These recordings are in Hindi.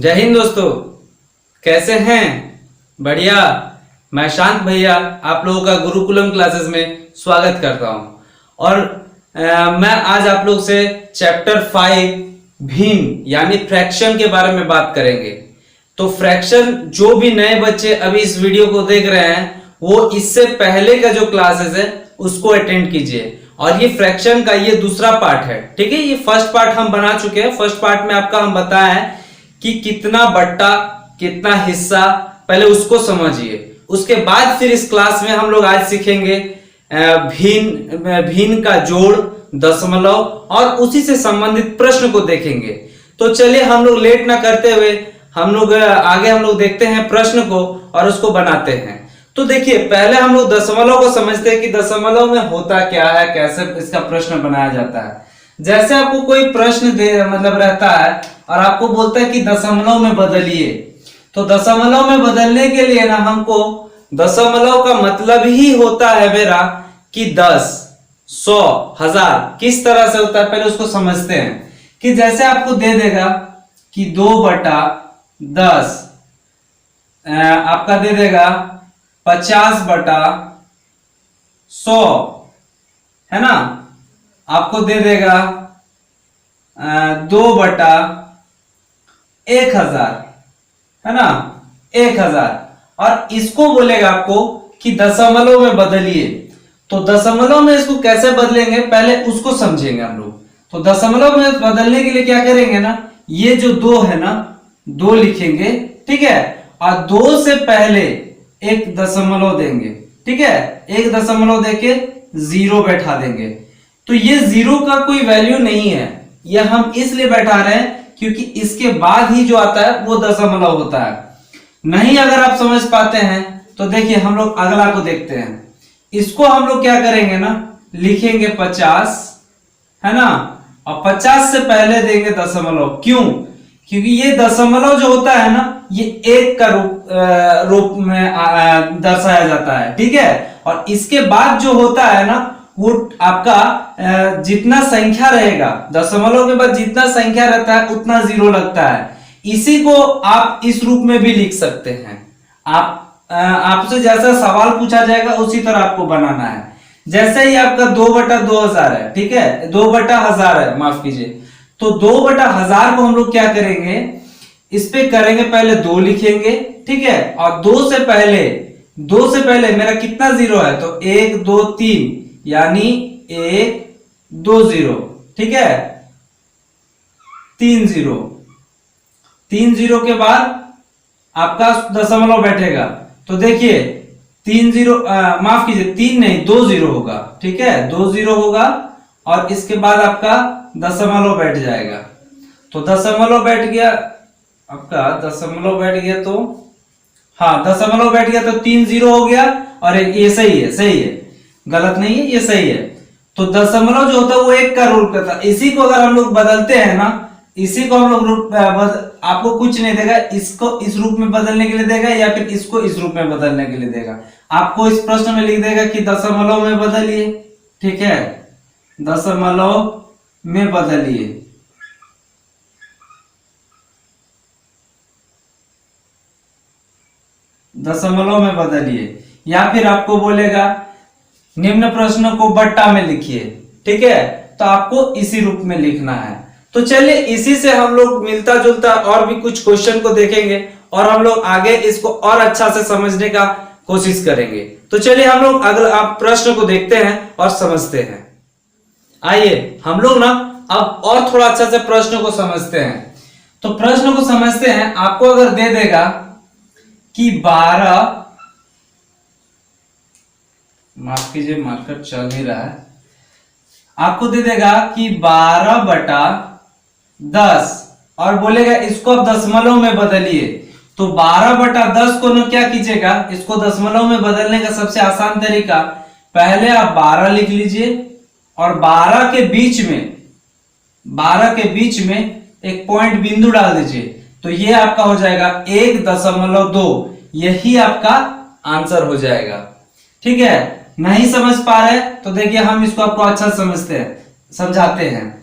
जय हिंद दोस्तों, कैसे हैं? बढ़िया। मैं शांत भैया आप लोगों का गुरुकुलम क्लासेस में स्वागत करता हूं और मैं आज आप लोग से चैप्टर 5 भिन्न यानी फ्रैक्शन के बारे में बात करेंगे। तो फ्रैक्शन जो भी नए बच्चे अभी इस वीडियो को देख रहे हैं वो इससे पहले का जो क्लासेस है उसको अटेंड कीजिए। और ये फ्रैक्शन का ये दूसरा पार्ट है, ठीक है। ये फर्स्ट पार्ट हम बना चुके हैं। फर्स्ट पार्ट में आपका हम बताया है कि कितना बट्टा कितना हिस्सा, पहले उसको समझिए। उसके बाद फिर इस क्लास में हम लोग आज सीखेंगे भिन्न का जोड़, दशमलव और उसी से संबंधित प्रश्न को देखेंगे। तो चलिए हम लोग लेट ना करते हुए हम लोग देखते हैं प्रश्न को और उसको बनाते हैं। तो देखिए पहले हम लोग दशमलव को समझते हैं कि दशमलव में होता क्या है, कैसे इसका प्रश्न बनाया जाता है। जैसे आपको कोई प्रश्न रहता है और आपको बोलता है कि दशमलव में बदलिए, तो दशमलव में बदलने के लिए ना हमको दशमलव का मतलब ही होता है मेरा कि 10, 100, 1000 किस तरह से होता है पहले उसको समझते हैं। कि जैसे आपको दे देगा कि 2/10 आपका दे देगा 50/100 है ना। आपको दे देगा 2/1000 है ना, 1000। और इसको बोलेगा आपको कि दशमलव में बदलिए। तो दशमलव में इसको कैसे बदलेंगे पहले उसको समझेंगे हम लोग। तो दशमलव में बदलने के लिए क्या करेंगे ना, ये जो 2 है ना, 2 लिखेंगे, ठीक है। और 2 से पहले एक दशमलव देंगे, ठीक है। एक दशमलव देके 0 बैठा देंगे। तो ये 0 का कोई वैल्यू नहीं है, यह हम इसलिए बैठा रहे हैं क्योंकि इसके बाद ही जो आता है वो दशमलव होता है। नहीं अगर आप समझ पाते हैं तो देखिए हम लोग अगला को देखते हैं। इसको हम लोग क्या करेंगे ना, लिखेंगे 50 है ना, और 50 से पहले देंगे दशमलव। क्यों? क्योंकि ये दशमलव जो होता है ना ये 1 का रूप में दर्शाया जाता है, ठीक है। और इसके बाद जो होता है ना वो आपका जितना संख्या रहेगा, दशमलव के बाद जितना संख्या रहता है उतना 0 लगता है। इसी को आप इस रूप में भी लिख सकते हैं। आपसे जैसा सवाल पूछा जाएगा उसी तरह आपको बनाना है। जैसे ही आपका 2/2000 है, ठीक है, 2/1000 है, माफ कीजिए। तो 2/1000 को हम लोग क्या करेंगे, इस पे करेंगे पहले 2 लिखेंगे, ठीक है। और 2 से पहले मेरा कितना 0 है, तो 1 2 3 यानी 1 2 0, ठीक है, 3 0 के बाद आपका दशमलव बैठेगा। तो देखिए 3 0 माफ कीजिए 3 नहीं 2 0 होगा, ठीक है, 2 0 होगा। और इसके बाद आपका दशमलव बैठ जाएगा। तो दशमलव बैठ गया आपका, दशमलव बैठ गया तो हाँ दशमलव बैठ गया तो 3 0 हो गया। और ये सही है, गलत नहीं है, ये सही है। तो दशमलव जो होता है वो 1 का रूप करता है। इसी को अगर हम लोग बदलते हैं ना, इसी को हम लोग आपको कुछ नहीं देगा, इसको इस रूप में बदलने के लिए देगा या फिर इसको इस रूप में बदलने के लिए देगा। आपको इस प्रश्न में लिख देगा कि दशमलव में बदलिए, ठीक है, दशमलव में बदलिए। दशमलव में बदलिए या फिर आपको बोलेगा निम्न प्रश्न को बट्टा में लिखिए, ठीक है। तो आपको इसी रूप में लिखना है। तो चलिए इसी से हम लोग मिलता जुलता और भी कुछ क्वेश्चन को देखेंगे और हम लोग आगे इसको और अच्छा से समझने का कोशिश करेंगे। तो चलिए हम लोग अगला प्रश्न को देखते हैं और समझते हैं। आइए हम लोग ना अब और थोड़ा अच्छा से प्रश्न को समझते हैं। तो प्रश्न को समझते हैं। आपको अगर दे देगा कि 12, माफ कीजिए मार्कर चल नहीं रहा है। आपको दे देगा कि 12/10 और बोलेगा इसको आप दशमलव में बदलिए। तो 12/10 को ना क्या कीजिएगा, इसको दशमलव में बदलने का सबसे आसान तरीका, पहले आप 12 लिख लीजिए और 12 के बीच में एक पॉइंट बिंदु डाल दीजिए। तो ये आपका हो जाएगा 1.2। यही आपका आंसर हो जाएगा, ठीक है। नहीं समझ पा रहे तो देखिए हम इसको आपको अच्छा समझाते हैं।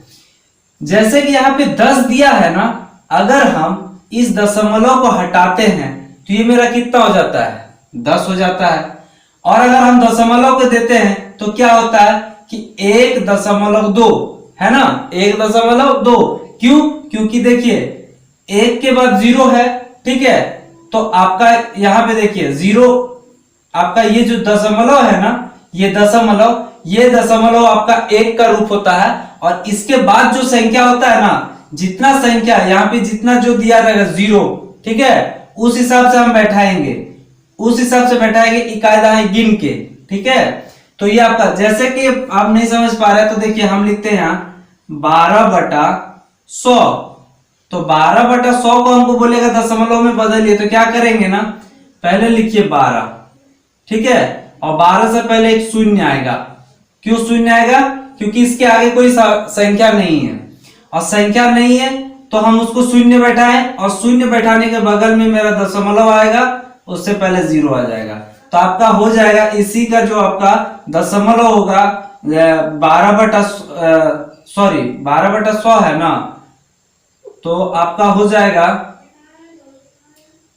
जैसे कि यहाँ पे 10 दिया है ना, अगर हम इस दशमलव को हटाते हैं तो ये मेरा कितना हो जाता है, 10 हो जाता है। और अगर हम दशमलव को देते हैं तो क्या होता है कि 1.2 है ना, 1.2। क्यों? क्योंकि देखिए 1 के बाद 0 है, ठीक है, तो आपका यहां पे देखिए 0, आपका ये जो दशमलव है ना, ये दशमलव आपका 1 का रूप होता है। और इसके बाद जो संख्या होता है ना, जितना संख्या यहाँ पे जितना जो दिया रहेगा 0, ठीक है, उस हिसाब से हम बैठाएंगे, इकाई दहाई गिन के, ठीक है। तो ये आपका, जैसे कि आप नहीं समझ पा रहे तो देखिए हम लिखते हैं यहाँ 12/100। तो 12/100 को हमको बोलेगा दशमलव में बदलिए, तो क्या करेंगे ना, पहले लिखिए 12, ठीक है, और 12 से पहले एक शून्य आएगा। क्यों शून्य आएगा? क्योंकि इसके आगे कोई संख्या नहीं है, और संख्या नहीं है तो हम उसको शून्य बैठाएं, और शून्य बैठाने के बगल में मेरा दशमलव आएगा, उससे पहले 0 आ जाएगा। तो आपका हो जाएगा, इसी का जो आपका दशमलव होगा 12/100 है ना, तो आपका हो जाएगा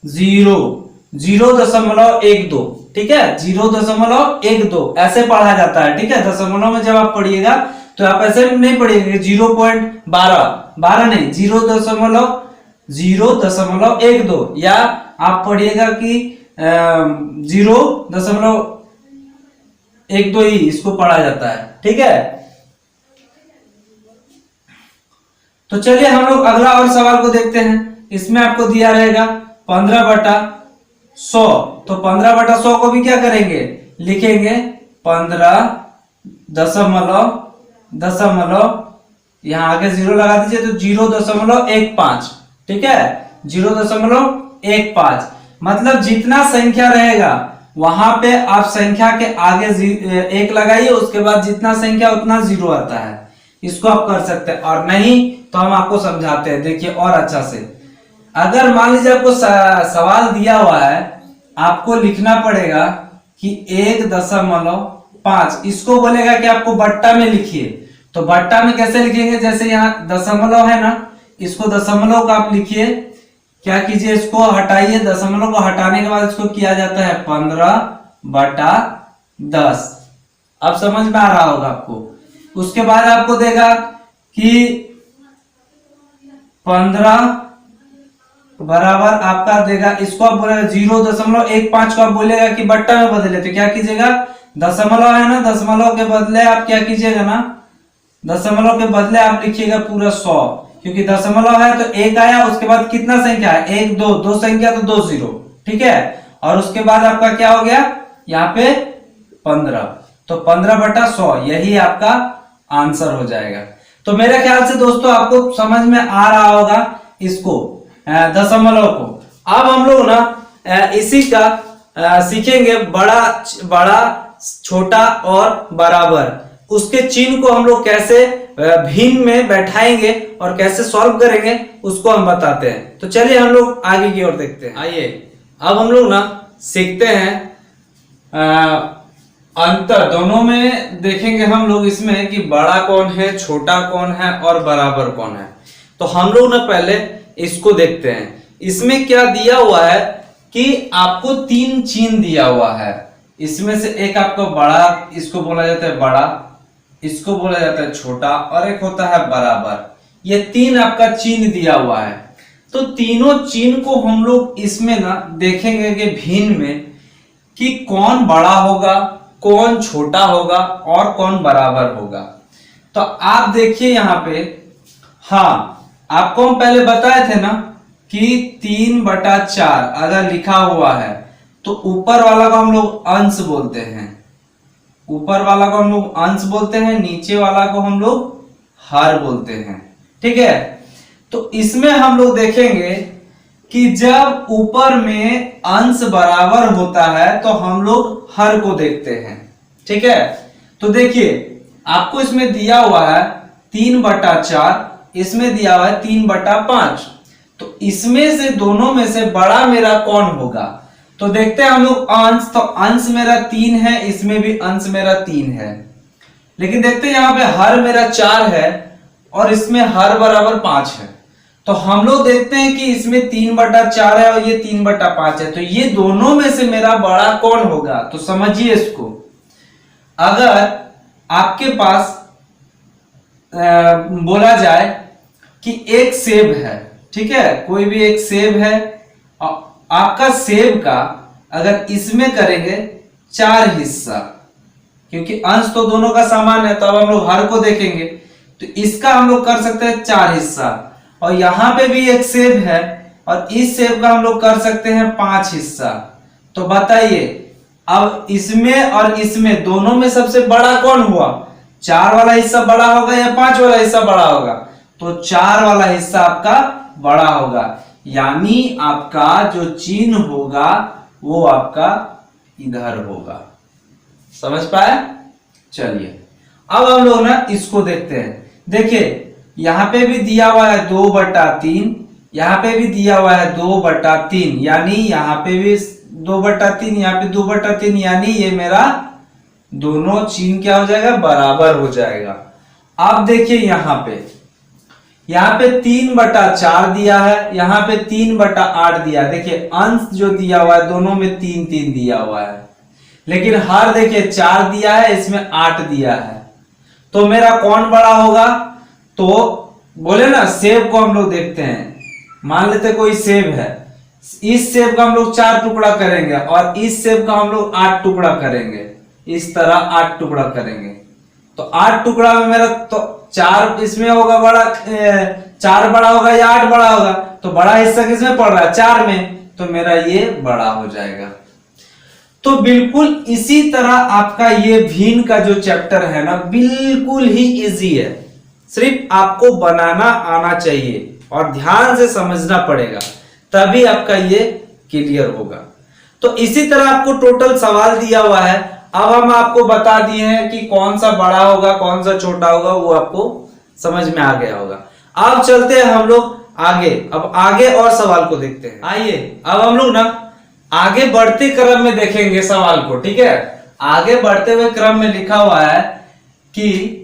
0.12, ठीक है, 0.12 ऐसे पढ़ा जाता है, ठीक है। दशमलव में जब आप पढ़िएगा तो आप ऐसे नहीं पढ़िएगा 0.12 नहीं, 0.12, या आप पढ़िएगा कि 0.12 ही इसको पढ़ा जाता है, ठीक है। तो चलिए हम लोग अगला और सवाल को देखते हैं। इसमें आपको दिया रहेगा 15/100, तो 15/100 को भी क्या करेंगे, लिखेंगे 15 यहां आगे 0 लगा दीजिए, तो 0.15, ठीक है, 0.15। मतलब जितना संख्या रहेगा वहां पे आप संख्या के आगे 1 लगाइए, उसके बाद जितना संख्या उतना 0 आता है। इसको आप कर सकते हैं, और नहीं तो हम आपको समझाते हैं, देखिए और अच्छा से। अगर मान लीजिए आपको सवाल दिया हुआ है, आपको लिखना पड़ेगा कि 1.5, इसको बोलेगा कि आपको बट्टा में लिखिए। तो बट्टा में कैसे लिखेंगे, जैसे यहाँ दशमलव है ना, इसको दशमलव का आप लिखिए, क्या कीजिए, इसको हटाइए, दशमलव को हटाने के बाद इसको किया जाता है 15/10। अब समझ में आ रहा होगा आपको। उसके बाद आपको देगा कि 15 बराबर आपका देगा, इसको आप बोलेगा 0.15 को आप बोलेगा कि बट्टा में बदले, तो क्या कीजिएगा, दशमलव है ना, दशमलव के बदले आप क्या कीजिएगा ना, दशमलव के बदले आप लिखिएगा पूरा 100, क्योंकि दशमलव है तो 1 आया, उसके बाद कितना संख्या है, 1 2 संख्या, तो 2 0, ठीक है। और उसके बाद आपका क्या हो गया यहाँ पे 15, तो 15/100 यही आपका आंसर हो जाएगा। तो मेरे ख्याल से दोस्तों आपको समझ में आ रहा होगा इसको, दशमलव को। अब हम लोग ना इसी का सीखेंगे बड़ा, छोटा और बराबर, उसके चिन्ह को हम लोग कैसे भिन्न में बैठाएंगे और कैसे सॉल्व करेंगे उसको हम बताते हैं। तो चलिए हम लोग आगे की ओर देखते हैं। आइए अब हम लोग ना सीखते हैं अंतर, दोनों में देखेंगे हम लोग इसमें कि बड़ा कौन है, छोटा कौन है और बराबर कौन है। तो हम लोग ना पहले इसको देखते हैं। इसमें क्या दिया हुआ है कि आपको 3 चिन्ह दिया हुआ है, इसमें से एक आपको बड़ा, इसको बोला जाता है बड़ा, इसको बोला जाता है छोटा, और एक होता है बराबर। ये 3 आपका चिन्ह दिया हुआ है। तो तीनों चिन्ह को हम लोग इसमें ना देखेंगे कि भिन्न में, कि कौन बड़ा होगा, कौन छोटा होगा और कौन बराबर होगा। तो आप देखिए यहाँ पे, हाँ आपको हम पहले बताए थे ना कि 3/4 अगर लिखा हुआ है तो ऊपर वाला को हम लोग अंश बोलते हैं, ऊपर वाला को हम लोग अंश बोलते हैं, नीचे वाला को हम लोग हर बोलते हैं, ठीक है। तो इसमें हम लोग देखेंगे कि जब ऊपर में अंश बराबर होता है तो हम लोग हर को देखते हैं, ठीक है। तो देखिए आपको इसमें दिया हुआ है 3/4, इसमें दिया हुआ है 3/5। तो इसमें से दोनों में से बड़ा मेरा कौन होगा, तो देखते हैं हम लोग अंश। तो अंश मेरा 3 है, इसमें भी अंश मेरा 3 है, लेकिन देखते हैं यहाँ पे हर मेरा 4 है और इसमें हर बराबर 5 है। तो हम लोग देखते हैं कि इसमें 3/4 है और ये 3/5 है, तो ये दोनों में से मेरा बड़ा कौन होगा? तो समझिए इसको, अगर आपके पास बोला जाए कि एक सेब है, ठीक है, कोई भी एक सेब है, आपका सेब का अगर इसमें करेंगे 4 हिस्सा, क्योंकि अंश तो दोनों का समान है, तो अब हम लोग हर को देखेंगे, तो इसका हम लोग कर सकते हैं 4 हिस्सा, और यहां पे भी एक सेब है और इस सेब का हम लोग कर सकते हैं 5 हिस्सा। तो बताइए अब इसमें और इसमें दोनों में सबसे बड़ा कौन हुआ? 4 वाला हिस्सा बड़ा होगा या 5 वाला हिस्सा बड़ा होगा? तो 4 वाला हिस्सा आपका बड़ा होगा, यानी आपका जो चिन्ह होगा वो आपका इधर होगा। समझ पाए? चलिए अब हम लोग ना इसको देखते हैं। देखिए यहां पे भी दिया हुआ है 2/3, यहां पे भी दिया हुआ है 2/3, यानी यहां पे भी 2/3, यहाँ पे 2/3, यानी ये मेरा दोनों चिन्ह क्या हो जाएगा? बराबर हो जाएगा। अब देखिए यहाँ पे 3/4 दिया है, यहाँ पे 3/8 दिया है। देखिए अंश जो दिया हुआ है दोनों में 3-3 दिया हुआ है, लेकिन हर देखिए 4 दिया है, इसमें 8 दिया है, तो मेरा कौन बड़ा होगा? तो बोले ना सेब को हम लोग देखते हैं, मान लेते कोई सेब है, इस सेब का हम लोग 4 टुकड़ा करेंगे और इस सेब का हम लोग 8 टुकड़ा करेंगे, इस तरह 8 टुकड़ा करेंगे, तो 8 टुकड़ा में मेरा तो 4 इसमें होगा बड़ा, 4 बड़ा होगा या 8 बड़ा होगा? तो बड़ा हिस्सा किसमें पड़ रहा है? 4 में, तो मेरा ये बड़ा हो जाएगा। तो बिल्कुल इसी तरह आपका ये भिन्न का जो चैप्टर है ना, बिल्कुल ही इजी है, सिर्फ आपको बनाना आना चाहिए और ध्यान से समझना पड़ेगा, तभी आपका ये क्लियर होगा। तो इसी तरह आपको टोटल सवाल दिया हुआ है। अब हम आपको बता दिए हैं कि कौन सा बड़ा होगा कौन सा छोटा होगा, वो आपको समझ में आ गया होगा। अब चलते हैं हम लोग आगे, अब आगे और सवाल को देखते हैं। आइए अब हम लोग ना आगे बढ़ते क्रम में देखेंगे सवाल को, ठीक है। आगे बढ़ते हुए क्रम में लिखा हुआ है कि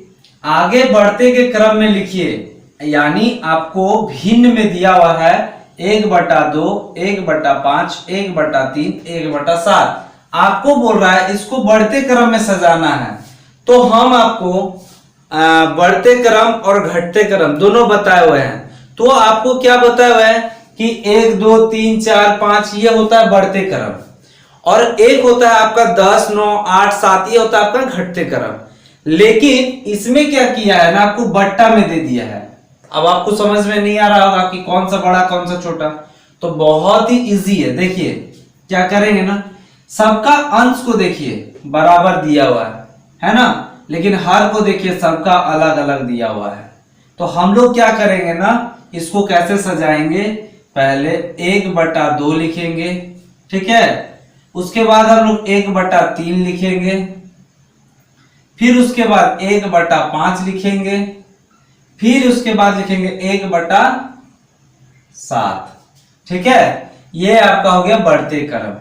आगे बढ़ते के क्रम में लिखिए, यानी आपको भिन्न में दिया हुआ है 1/2, 1/5, 1/3, 1/7। आपको बोल रहा है इसको बढ़ते क्रम में सजाना है, तो हम आपको बढ़ते क्रम और घटते क्रम दोनों बताए हुए हैं। तो आपको क्या बताया हुआ है कि 1, 2, 3, 4, 5 ये होता है बढ़ते क्रम, और एक होता है आपका 10, 9, 8, 7 ये होता है आपका घटते क्रम। लेकिन इसमें क्या किया है ना, आपको बट्टा में दे दिया है। अब आपको समझ में नहीं आ रहा होगा कि कौन सा बड़ा कौन सा छोटा, तो बहुत ही इजी है। देखिए क्या करेंगे ना, सबका अंश को देखिए बराबर दिया हुआ है ना, लेकिन हर को देखिए सबका अलग अलग दिया हुआ है। तो हम लोग क्या करेंगे ना, इसको कैसे सजाएंगे, पहले 1/2 लिखेंगे, ठीक है, उसके बाद हम लोग 1/3 लिखेंगे, फिर उसके बाद 1/5 लिखेंगे, फिर उसके बाद लिखेंगे 1/7, ठीक है। ये आपका हो गया बढ़ते क्रम।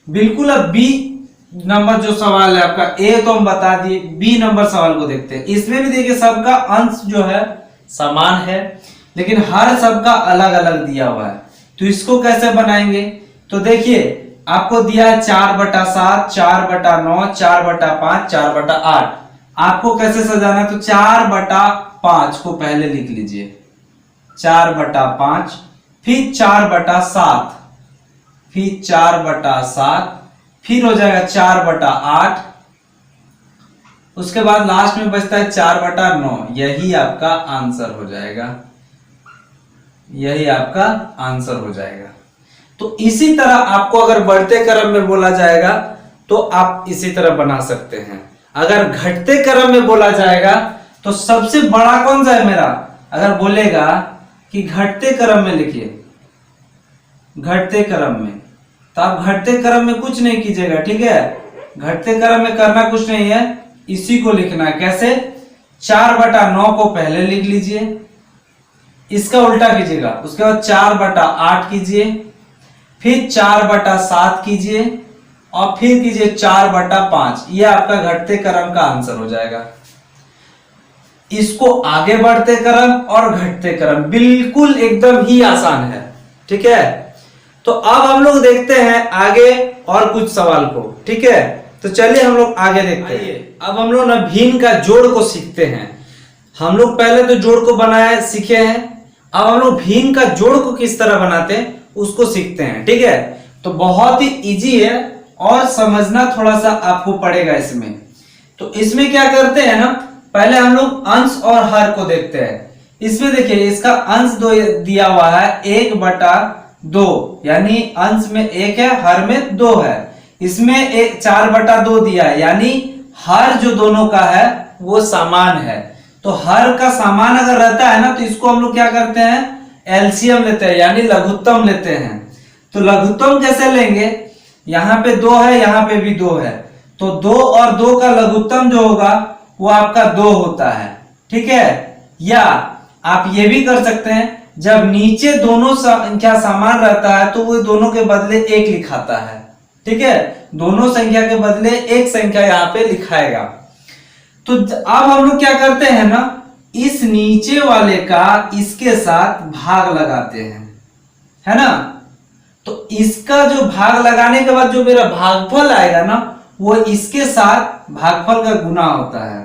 बिल्कुल। अब बी नंबर जो सवाल है आपका, ए तो हम बता दिए, बी नंबर सवाल को देखते हैं। इसमें भी देखिए सबका अंश जो है समान है, लेकिन हर सबका अलग अलग दिया हुआ है। तो इसको कैसे बनाएंगे, तो देखिए आपको दिया है 4/7, 4/9, 4/5, 4/8। आपको कैसे सजाना है, तो 4/5 को पहले लिख लीजिए, 4/5, फिर 4/7, फिर 4/7, फिर हो जाएगा 4/8, उसके बाद लास्ट में बचता है 4/9। यही आपका आंसर हो जाएगा, यही आपका आंसर हो जाएगा। तो इसी तरह आपको अगर बढ़ते क्रम में बोला जाएगा तो आप इसी तरह बना सकते हैं। अगर घटते क्रम में बोला जाएगा तो सबसे बड़ा कौन सा है मेरा, अगर बोलेगा कि घटते क्रम में लिखिए, घटते क्रम में, तो आप घटते क्रम में कुछ नहीं कीजिएगा, ठीक है। घटते क्रम में करना कुछ नहीं है, इसी को लिखना है। कैसे, 4/9 को पहले लिख लीजिए, इसका उल्टा कीजिएगा, उसके बाद 4/8 कीजिए, फिर 4/7 कीजिए, और फिर कीजिए 4/5। ये आपका घटते क्रम का आंसर हो जाएगा। इसको आगे बढ़ते क्रम और घटते क्रम, बिल्कुल एकदम ही आसान है। ठीक है, तो अब हम लोग देखते हैं आगे और कुछ सवाल को। ठीक है, तो चलिए हम लोग आगे देखते हैं। अब हम लोग ना भिन्न का जोड़ को सीखते हैं। हम लोग पहले तो जोड़ को बनाया सीखे हैं, अब हम लोग भिन्न का जोड़ को किस तरह बनाते हैं उसको सीखते हैं। ठीक है, तो बहुत ही इजी है और समझना थोड़ा सा आपको पड़ेगा इसमें। तो इसमें क्या करते हैं ना, पहले हम लोग अंश और हर को देखते हैं। इसमें देखिए इसका अंश दो दिया हुआ है 1/2, यानी अंश में 1 है, हर में 2 है। इसमें 4/2 दिया है, यानी हर जो दोनों का है वो समान है। तो हर का समान अगर रहता है ना तो इसको हम लोग क्या करते हैं, एलसीएम लेते हैं, यानी लघुत्तम लेते हैं। तो लघुत्तम कैसे लेंगे, यहाँ पे 2 है, यहाँ पे भी 2 है, तो 2 और 2 का लघुत्तम जो होगा वो आपका 2 होता है। ठीक है, या आप ये भी कर सकते हैं, जब नीचे दोनों संख्या समान रहता है तो वो दोनों के बदले 1 लिखाता है। ठीक है, दोनों संख्या के बदले एक संख्या यहाँ पे लिखाएगा। तो अब हम लोग क्या करते हैं ना, इस नीचे वाले का इसके साथ भाग लगाते हैं, है ना। तो इसका जो भाग लगाने के बाद जो मेरा भागफल आएगा ना, वो इसके साथ भागफल का गुना होता है,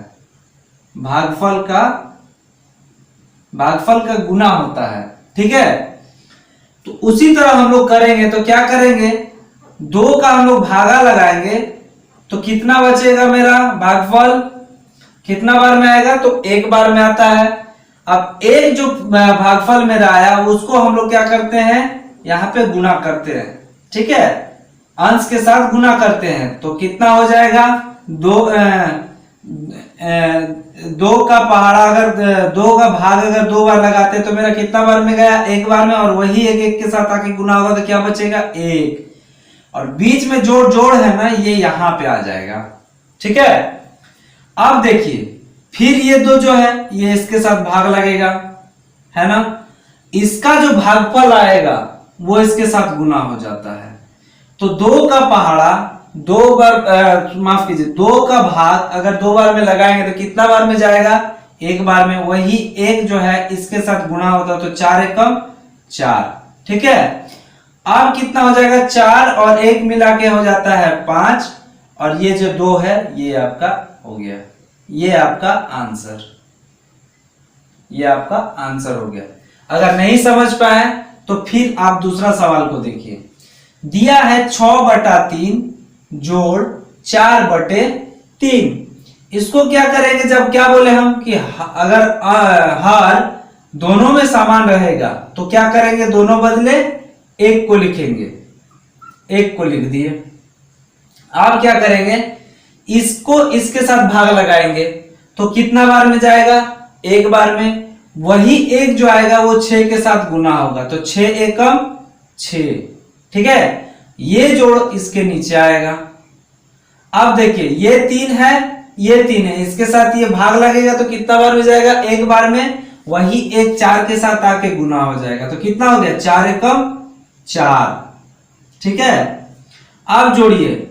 भागफल का गुना होता है। ठीक है, तो उसी तरह हम लोग करेंगे। तो क्या करेंगे, 2 का हम लोग भागा लगाएंगे तो कितना बचेगा, मेरा भागफल कितना बार में आएगा, तो 1 बार में आता है। अब एक जो भागफल मेरा आया उसको हम लोग क्या करते हैं, यहाँ पे गुना करते हैं। ठीक है, अंश के साथ गुना करते हैं, तो कितना हो जाएगा, 2 का पहाड़ा अगर 2 का भाग अगर 2 बार लगाते हैं तो मेरा कितना बार में गया, 1 बार में, और वही 1 के साथ आके गुना होगा तो क्या बचेगा, 1। और बीच में जोड़ है ना, ये यहां पे आ जाएगा। ठीक है, अब देखिए फिर ये 2 जो है ये इसके साथ भाग लगेगा, है ना। इसका जो भागफल आएगा वो इसके साथ गुना हो जाता है। तो 2 का पहाड़ा 2 बार, माफ कीजिए, 2 का भाग अगर 2 बार में लगाएंगे तो कितना बार में जाएगा, 1 बार में। वही 1 जो है इसके साथ गुना होता है, तो 4 एकम 4। ठीक है, अब कितना हो जाएगा, 4 और 1 मिला के हो जाता है 5, और ये जो 2 है ये आपका हो गया, ये आपका आंसर, ये आपका आंसर हो गया। अगर नहीं समझ पाए तो फिर आप दूसरा सवाल को देखिए। दिया है 6/3 जोड़ 4/3। इसको क्या करेंगे, जब क्या बोले हम कि अगर हर दोनों में समान रहेगा तो क्या करेंगे, दोनों बदले 1 को लिखेंगे, 1 को लिख दिए। आप क्या करेंगे, इसको इसके साथ भाग लगाएंगे तो कितना बार में जाएगा, 1 बार में। वही 1 जो आएगा वो 6 के साथ गुना होगा, तो 6 एकम 6। ठीक है, ये जोड़ इसके नीचे आएगा। अब देखिए ये 3 है, ये 3 है, इसके साथ ये भाग लगेगा तो कितना बार में जाएगा, 1 बार में। वही 1 4 के साथ आके गुना हो जाएगा, तो कितना हो गया, 4 एकम 4। ठीक है, अब जोड़िए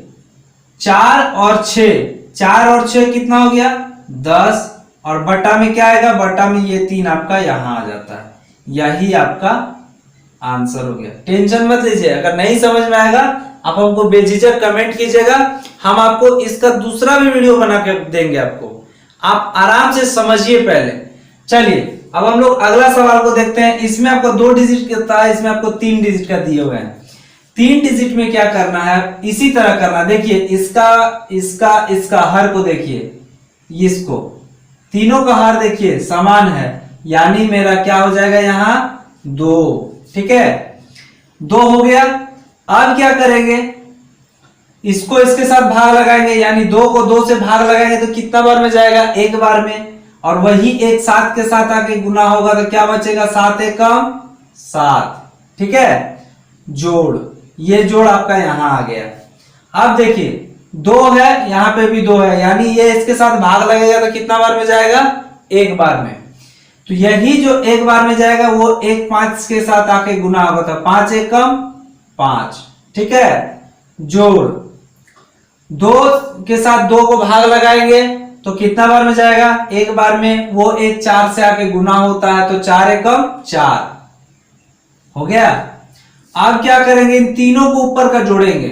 4 और 6, 4 और 6 कितना हो गया, 10, और बटा में क्या आएगा, बटा में ये 3 आपका यहां आ जाता है। यही आपका आंसर हो गया। टेंशन मत लीजिए, अगर नहीं समझ में आएगा आप हमको बेझिझक कमेंट कीजिएगा, हम आपको इसका दूसरा भी वीडियो बना के देंगे आपको, आप आराम से समझिए पहले। चलिए अब हम लोग अगला सवाल को देखते हैं। इसमें आपको 2 डिजिट का था, इसमें आपको 3 डिजिट का दिए हुए हैं। 3 डिजिट में क्या करना है, इसी तरह करना। देखिए इसका हर को देखिए, इसको तीनों का हर देखिए समान है, यानी मेरा क्या हो जाएगा, यहां 2। ठीक है, 2 हो गया। अब क्या करेंगे, इसको इसके साथ भाग लगाएंगे, यानी 2 को 2 से भाग लगाएंगे तो कितना बार में जाएगा, 1 बार में। और वही 1 7 के साथ आके गुना होगा तो क्या बचेगा, 7 एकम 7। ठीक है, जोड़, ये जोड़ आपका यहां आ गया। अब देखिए 2 है, यहां पे भी 2 है, यानी ये इसके साथ भाग लगेगा तो कितना बार में जाएगा, 1 बार में। तो यही जो 1 बार में जाएगा वो 1 5 के साथ आके गुना होगा, तो 5 एकम 5। ठीक है, जोड़ 2 के साथ 2 को भाग लगाएंगे तो कितना बार में जाएगा, एक बार में। वो एक 4 से आके गुना होता है, तो 4 एकम 4 हो गया। अब क्या करेंगे, इन तीनों को ऊपर का जोड़ेंगे,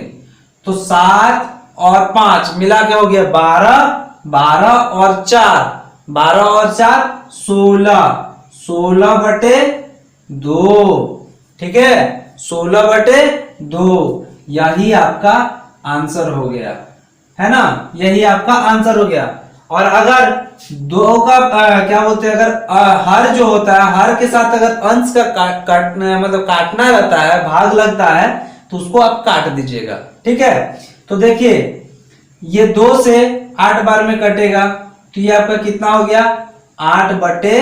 तो 7 और 5 मिला के हो गया 12, 12 और 4, 12 और 4 16, 16 बटे 2, ठीक है, 16 बटे 2। यही आपका आंसर हो गया, है ना, यही आपका आंसर हो गया। और अगर दो का क्या बोलते हैं, अगर हर जो होता है, हर के साथ अगर अंश का मतलब काटना रहता है, भाग लगता है, तो उसको आप काट दीजिएगा, ठीक है। तो देखिए ये 2 से 8 बार में कटेगा, तो ये आपका कितना हो गया, 8 बटे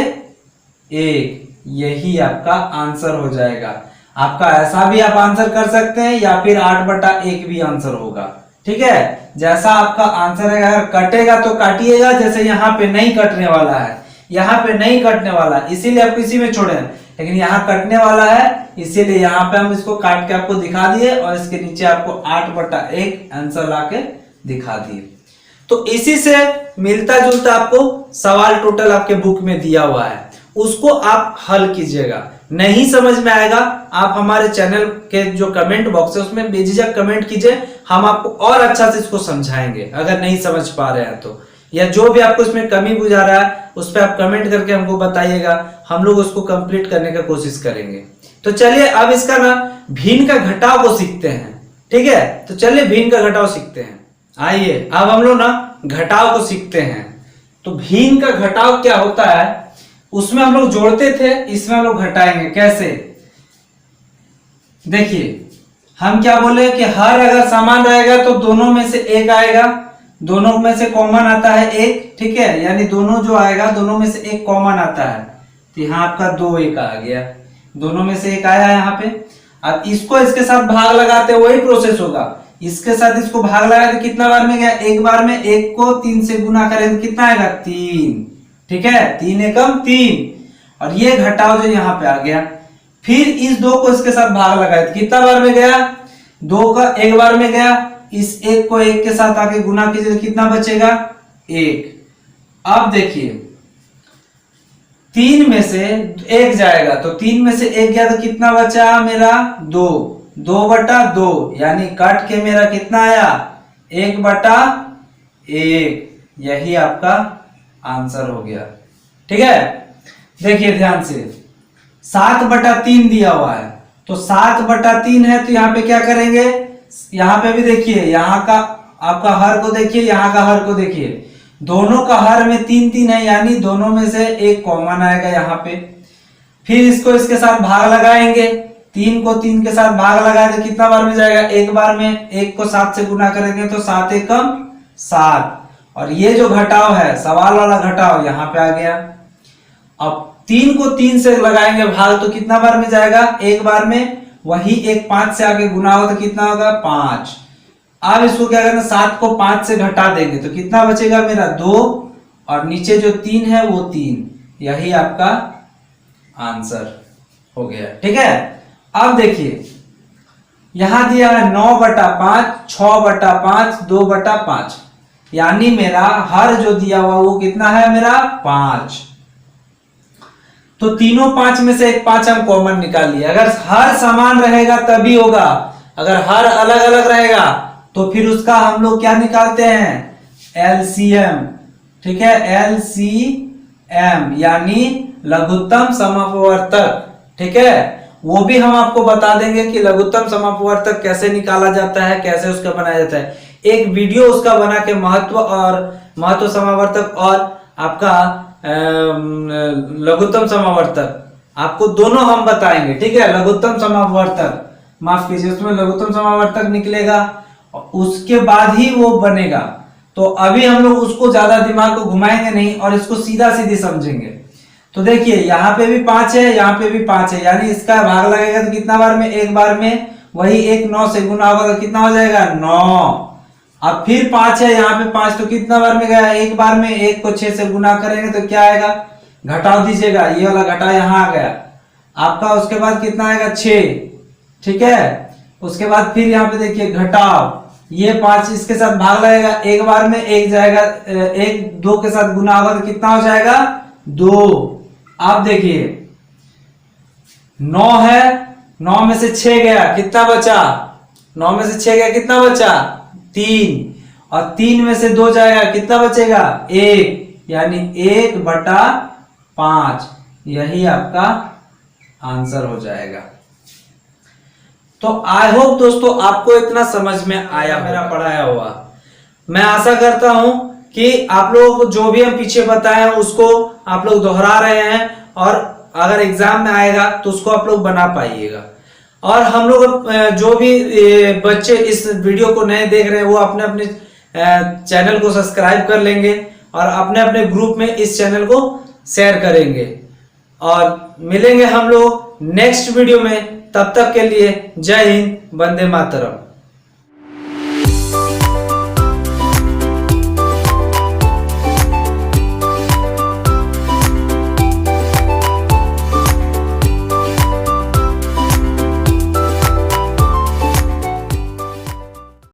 1। यही आपका आंसर हो जाएगा। आपका ऐसा भी आप आंसर कर सकते हैं, या फिर 8 बटा 1 भी आंसर होगा, ठीक है। जैसा आपका आंसर है, अगर कटेगा तो काटिएगा, जैसे यहाँ पे नहीं कटने वाला है, यहाँ पे नहीं कटने वाला, इसीलिए आपको इसी में छोड़े, लेकिन यहाँ कटने वाला है, इसीलिए यहाँ पे हम इसको काट के आपको दिखा दिए, और इसके नीचे आपको 8 बटा 1 आंसर लाके दिखा दिए। तो इसी से मिलता जुलता आपको सवाल टोटल आपके बुक में दिया हुआ है, उसको आप हल कीजिएगा। नहीं समझ में आएगा, आप हमारे चैनल के जो कमेंट बॉक्स है उसमें बेझिझक कमेंट कीजिए, हम आपको और अच्छा से इसको समझाएंगे। अगर नहीं समझ पा रहे हैं तो, या जो भी आपको इसमें कमी बुझा रहा है उस पर आप कमेंट करके हमको बताइएगा, हम लोग उसको कंप्लीट करने का कोशिश करेंगे। तो चलिए अब इसका ना भिन्न का घटाव को सीखते हैं, ठीक है। तो चलिए भिन्न का घटाव सीखते हैं। आइए अब हम लोग ना घटाव को सीखते हैं। तो भिन्न का घटाव क्या होता है, उसमें हम लोग जोड़ते थे, इसमें हम लोग घटाएंगे। कैसे, देखिए हम क्या बोले कि हर अगर समान रहेगा तो दोनों में से एक आएगा, दोनों में से कॉमन आता है एक, ठीक है, यानी दोनों जो आएगा दोनों में से एक कॉमन आता है। तो यहाँ आपका 2 1 आ गया, दोनों में से एक आया यहाँ पे। अब इसको इसके साथ भाग लगाते हैं, वही प्रोसेस होगा, इसके साथ इसको भाग लगाते तो कितना बार में गया, एक बार में। एक को 3 से गुना करें तो कितना आएगा, 3, ठीक है, 3 एकम 3। और ये घटाव जो यहाँ पे आ गया, फिर इस 2 को इसके साथ भाग लगाए तो कितना बार में गया, 2 का एक बार में गया। इस 1 को 1 के साथ आके गुना कीजिए तो कितना बचेगा, 1। अब देखिए 3 में से 1 जाएगा, तो 3 में से 1 गया तो कितना बचा मेरा, 2, 2 बटा 2, यानी कट के मेरा कितना आया, 1 बटा 1। यही आपका आंसर हो गया, ठीक है। देखिए ध्यान से 7 बटा 3 दिया हुआ है, तो 7 बटा 3 है, तो यहाँ पे क्या करेंगे, यहाँ पे भी देखिए, यहाँ का आपका हर को देखिए, यहाँ का हर को देखिए, दोनों का हर में 3 3 है, यानी दोनों में से एक कॉमन आएगा यहाँ पे। फिर इसको इसके साथ भाग लगाएंगे, 3 को 3 के साथ भाग लगाए तो कितना बार में जाएगा, एक बार में। 1 को 7 से गुना करेंगे तो 7 एकम 7। और ये जो घटाव है, सवाल वाला घटाव, यहाँ पे आ गया। अब 3 को 3 से लगाएंगे भाग तो कितना बार में जाएगा, एक बार में। वही 1 5 से आगे गुना हो तो कितना होगा, 5। अब इसको क्या करना, 7 को 5 से घटा देंगे तो कितना बचेगा मेरा, 2, और नीचे जो 3 है वो 3। यही आपका आंसर हो गया, ठीक है। अब देखिए यहां दिया है 9 बटा 5, 6 बटा 5, 2 बटा 5, यानी मेरा हर जो दिया हुआ वो कितना है मेरा, 5। तो तीनों 5 में से एक 5 हम कॉमन निकाल लिए। अगर हर समान रहेगा तभी होगा, अगर हर अलग अलग रहेगा तो फिर उसका हम लोग क्या निकालते हैं, एलसीएम, ठीक है, एलसीएम यानी लघुत्तम समापवर्तक, ठीक है। वो भी हम आपको बता देंगे कि लघुत्तम समापवर्तक कैसे निकाला जाता है, कैसे उसका बनाया जाता है। एक वीडियो उसका बना के महत्व समावर्तक और आपका लघुत्तम समावर्तक आपको दोनों हम बताएंगे, ठीक है। लघुत्तम समावर्तक, माफ कीजिए, उसमें लघुत्तम समावर्तक निकलेगा, उसके बाद ही वो बनेगा। तो अभी हम लोग उसको ज्यादा दिमाग को घुमाएंगे नहीं और इसको सीधा सीधी समझेंगे। तो देखिए यहाँ पे भी 5 है, यहाँ पे भी 5 है, यानी इसका भाग लगेगा तो कितना बार में, एक बार में। वही 1 9 से गुना होगा तो कितना हो जाएगा, 9। अब फिर 5 है, यहाँ पे 5, तो कितना बार में गया, एक बार में। 1 को 6 से गुना करेंगे तो क्या आएगा, घटाव दीजिएगा, ये वाला घटा यहाँ आ गया आपका। उसके बाद कितना आएगा, 6, ठीक है। उसके बाद फिर यहाँ पे देखिए घटाव, ये 5 इसके साथ भाग लगेगा, एक बार में एक जाएगा, एक 2 के साथ गुना होगा तो कितना हो जाएगा 2। आप देखिए 9 है, 9 में से 6 गया, कितना बचा, 9 में से 6 गया, कितना बचा 3, और 3 में से 2 जाएगा, कितना बचेगा 1, यानी 1/5। यही आपका आंसर हो जाएगा। तो आई होप दोस्तों आपको इतना समझ में आया मेरा पढ़ाया हुआ। मैं आशा करता हूं कि आप लोगों को जो भी हम पीछे बताए हैं उसको आप लोग दोहरा रहे हैं, और अगर एग्जाम में आएगा तो उसको आप लोग बना पाइएगा। और हम लोग जो भी बच्चे इस वीडियो को नए देख रहे हैं वो अपने अपने चैनल को सब्सक्राइब कर लेंगे और अपने अपने ग्रुप में इस चैनल को शेयर करेंगे। और मिलेंगे हम लोग नेक्स्ट वीडियो में, तब तक के लिए जय हिंद, वंदे मातरम।